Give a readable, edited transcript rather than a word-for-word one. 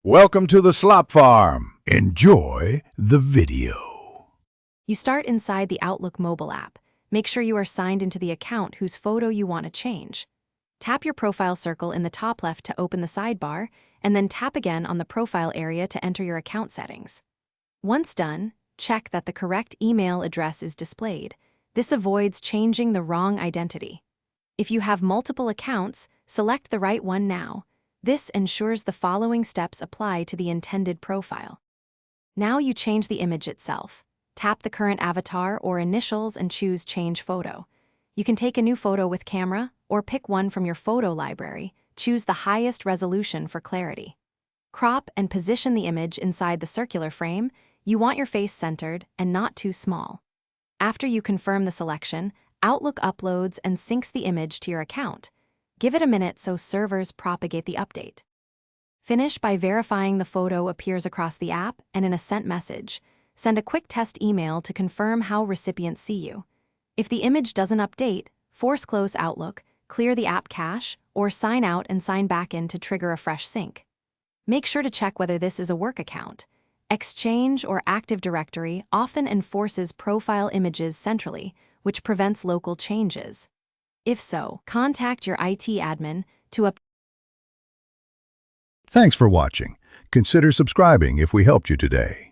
Welcome to the Slop Farm. Enjoy the video. You start inside the Outlook mobile app. Make sure you are signed into the account whose photo you want to change. Tap your profile circle in the top left to open the sidebar, and then tap again on the profile area to enter your account settings. Once done, check that the correct email address is displayed. This avoids changing the wrong identity. If you have multiple accounts, select the right one now. This ensures the following steps apply to the intended profile. Now you change the image itself. Tap the current avatar or initials and choose Change Photo. You can take a new photo with camera or pick one from your photo library. Choose the highest resolution for clarity. Crop and position the image inside the circular frame. You want your face centered and not too small. After you confirm the selection, Outlook uploads and syncs the image to your account. Give it a minute so servers propagate the update. Finish by verifying the photo appears across the app and in a sent message. Send a quick test email to confirm how recipients see you. If the image doesn't update, force close Outlook, clear the app cache, or sign out and sign back in to trigger a fresh sync. Make sure to check whether this is a work account. Exchange or Active Directory often enforces profile images centrally, which prevents local changes. If so, contact your IT admin to Thanks for watching. Consider subscribing if we helped you today.